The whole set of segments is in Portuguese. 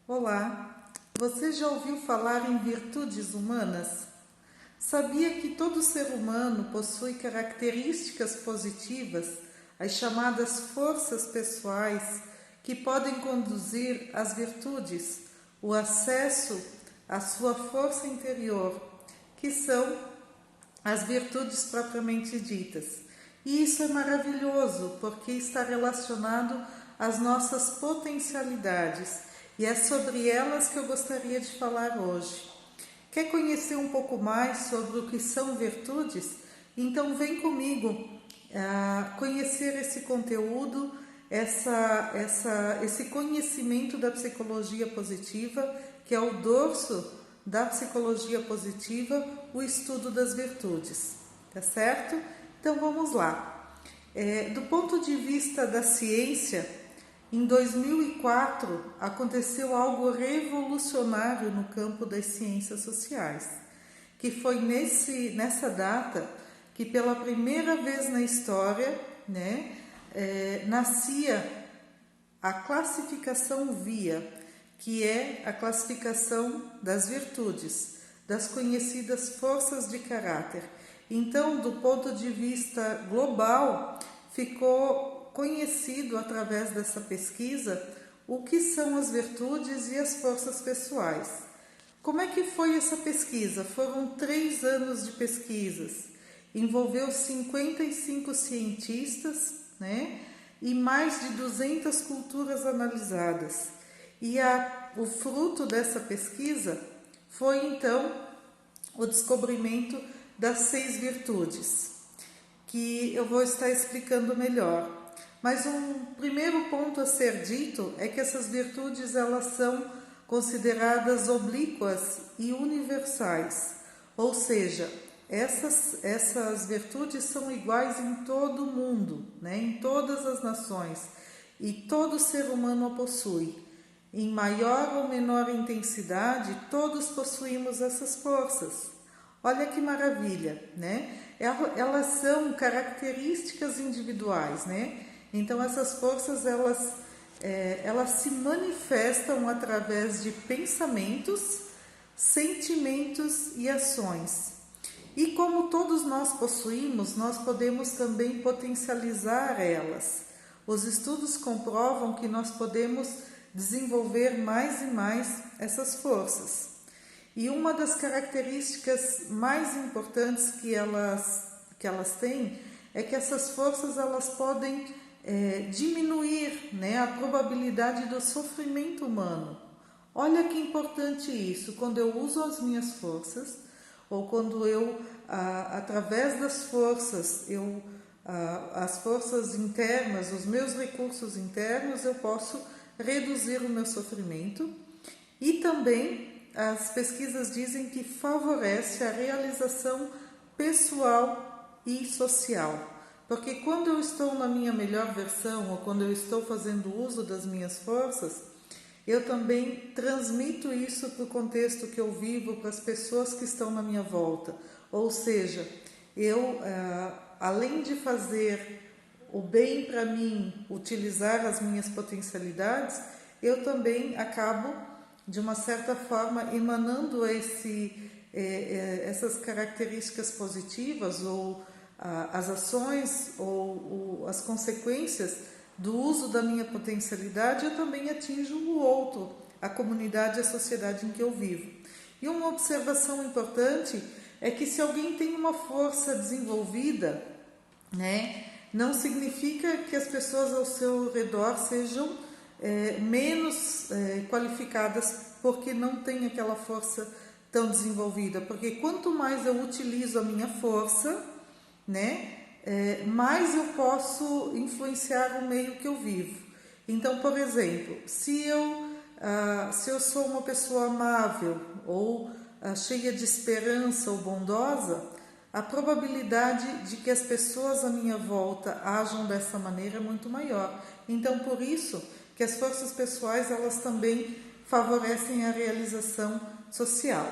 Olá, você já ouviu falar em virtudes humanas? Sabia que todo ser humano possui características positivas, as chamadas forças pessoais, que podem conduzir às virtudes, o acesso à sua força interior, que são as virtudes propriamente ditas. E isso é maravilhoso, porque está relacionado às nossas potencialidades, e é sobre elas que eu gostaria de falar hoje. Quer conhecer um pouco mais sobre o que são virtudes? Então vem comigo conhecer esse conteúdo, esse conhecimento da psicologia positiva, que é o dorso da psicologia positiva, o estudo das virtudes, tá certo? Então vamos lá. Do ponto de vista da ciência, em 2004 aconteceu algo revolucionário no campo das ciências sociais, que foi nessa data que pela primeira vez na história, nascia a classificação VIA, que é a classificação das virtudes, das conhecidas forças de caráter. Então, do ponto de vista global, ficou conhecido através dessa pesquisa o que são as virtudes e as forças pessoais. Como é que foi essa pesquisa? Foram 3 anos de pesquisas, envolveu 55 cientistas, e mais de 200 culturas analisadas. E o fruto dessa pesquisa foi então o descobrimento das 6 virtudes, que eu vou estar explicando melhor. Mas um primeiro ponto a ser dito é que essas virtudes elas são consideradas oblíquas e universais, ou seja, essas virtudes são iguais em todo o mundo, em todas as nações, e todo ser humano a possui. Em maior ou menor intensidade, todos possuímos essas forças. Olha que maravilha, Elas são características individuais, Então essas forças elas se manifestam através de pensamentos, sentimentos e ações. E como todos nós possuímos, nós podemos também potencializar elas. Os estudos comprovam que nós podemos desenvolver mais e mais essas forças. E uma das características mais importantes que elas têm é que essas forças elas podem diminuir a probabilidade do sofrimento humano. Olha que importante isso, quando eu uso as minhas forças, ou quando eu, através das forças, as forças internas, os meus recursos internos, eu posso reduzir o meu sofrimento. E também as pesquisas dizem que favorece a realização pessoal e social. Porque quando eu estou na minha melhor versão, ou quando eu estou fazendo uso das minhas forças, eu também transmito isso para o contexto que eu vivo, para as pessoas que estão na minha volta. Ou seja, eu, além de fazer o bem para mim, utilizar as minhas potencialidades, eu também acabo, de uma certa forma, emanando essas características positivas, ou as ações, ou as consequências do uso da minha potencialidade, eu também atinjo o outro, a comunidade, a sociedade em que eu vivo. E uma observação importante é que se alguém tem uma força desenvolvida, não significa que as pessoas ao seu redor sejam menos qualificadas porque não tem aquela força tão desenvolvida. Porque quanto mais eu utilizo a minha força, mais eu posso influenciar o meio que eu vivo. Então, por exemplo, se eu sou uma pessoa amável ou cheia de esperança ou bondosa, a probabilidade de que as pessoas à minha volta ajam dessa maneira é muito maior. Então, por isso que as forças pessoais elas também favorecem a realização social,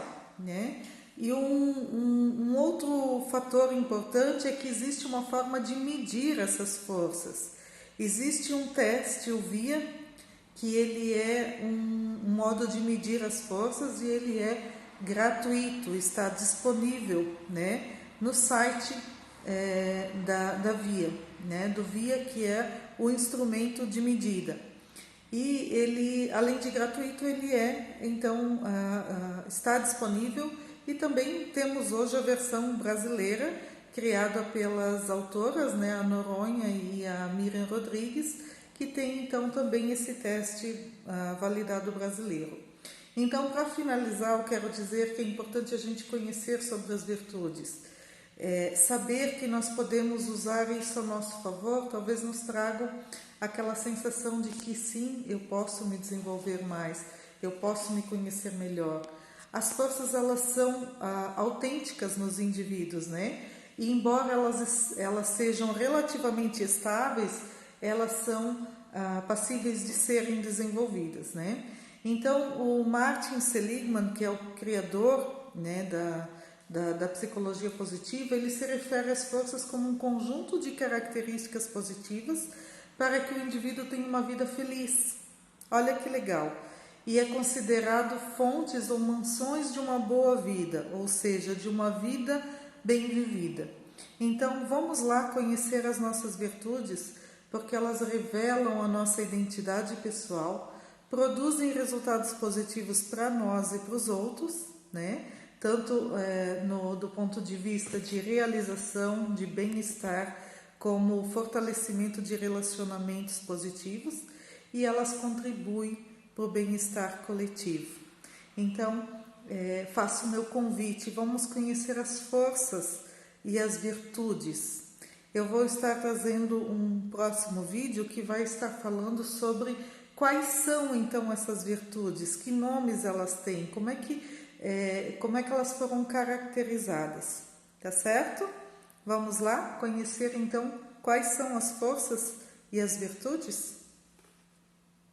E um outro fator importante é que existe uma forma de medir essas forças. Existe um teste, o VIA, que ele é um modo de medir as forças e ele é gratuito, está disponível, né, no site da VIA, né, do VIA, que é o instrumento de medida. E ele, além de gratuito, ele então, está disponível, e também temos hoje a versão brasileira, criada pelas autoras, né, a Noronha e a Miriam Rodrigues, que tem então também esse teste validado brasileiro. Então, para finalizar, eu quero dizer que é importante a gente conhecer sobre as virtudes. Saber que nós podemos usar isso a nosso favor talvez nos traga aquela sensação de que sim, eu posso me desenvolver mais, eu posso me conhecer melhor. As forças, elas são autênticas nos indivíduos, né? E embora elas sejam relativamente estáveis, elas são passíveis de serem desenvolvidas, né? Então, o Martin Seligman, que é o criador, né, da psicologia positiva, ele se refere às forças como um conjunto de características positivas para que o indivíduo tenha uma vida feliz. Olha que legal! E é considerado fontes ou mansões de uma boa vida, ou seja, de uma vida bem vivida. Então, vamos lá conhecer as nossas virtudes, porque elas revelam a nossa identidade pessoal, produzem resultados positivos para nós e para os outros, né? Tanto do ponto de vista de realização, de bem-estar, como fortalecimento de relacionamentos positivos, e elas contribuem para o bem-estar coletivo. Então, faço o meu convite, vamos conhecer as forças e as virtudes. Eu vou estar trazendo um próximo vídeo que vai estar falando sobre quais são então essas virtudes, que nomes elas têm, como é que elas foram caracterizadas, tá certo? Vamos lá conhecer então quais são as forças e as virtudes?